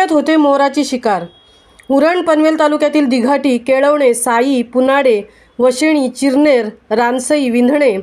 धोक्यात होते मोराची शिकार। उरण पनवेल तालुक्यातील दिघाटी, केळवणे, साई, पुनाडे, वशेणी, चिरनेर, रानसई, विंधणे,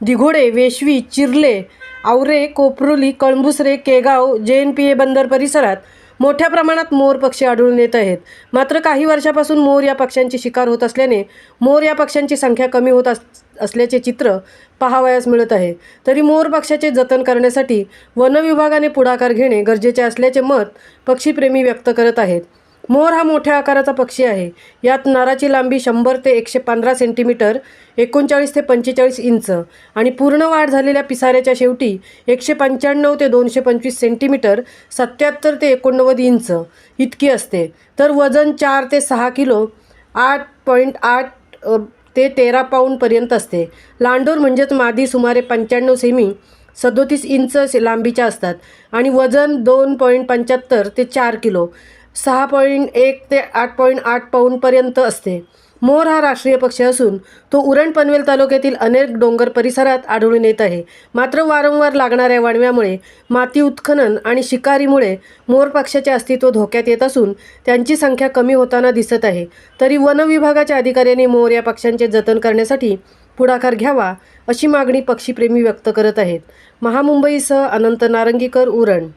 दिघोडे, वेशवी, चिर्ले, आवरे, कोपरोली, कळंबुसरे, केगाव, JNPA बंदर परिसरात मोठ्या प्रमाणात मोर पक्षी आढळून येत आहेत। मात्र काही वर्षापासून मोर या पक्ष्यांची शिकार होत असल्याने मोर या पक्ष्यांची संख्या कमी होत असल्याचे चित्र पाहावयास मिळत आहे। तरी मोर पक्षाचे जतन करण्यासाठी वन विभागाने पुढाकार घेणे गरजेचे असल्याचे मत पक्षीप्रेमी व्यक्त करत आहेत। मोर हा मोठ्या आकाराचा पक्षी आहे। यात नराची लांबी 100 ते 115 सेंटीमीटर, 39 ते 45 इंच आणि पूर्ण वाढ झालेल्या पिसाऱ्याच्या शेवटी 195 ते 225 सेंटीमीटर, 77 ते 89 इंच इतकी असते। तर वजन 4 ते 6 किलो, 8.8 ते 13 पाऊंडपर्यंत असते। लांडोर म्हणजेच मादी सुमारे 95 सेमी, 37 इंच लांबीच्या असतात आणि वजन 2.75 ते 4 किलो, 6.1 ते 8.8 पाऊंडपर्यंत असते। मोर हा राष्ट्रीय पक्षी असून तो उरण पनवेल तालुक्यातील अनेक डोंगर परिसरात आढळून येत आहे। मात्र वारंवार लागणाऱ्या वणव्यामुळे, माती उत्खनन आणि शिकारीमुळे मोर पक्षाचे अस्तित्व धोक्यात येत असून त्यांची संख्या कमी होताना दिसत आहे। तरी वन विभागाच्या अधिकाऱ्यांनी मोर या पक्ष्यांचे जतन करण्यासाठी पुढाकार घ्यावा अशी मागणी पक्षीप्रेमी व्यक्त करत आहेत। महामुंबईसह अनंत नारंगीकर, उरण।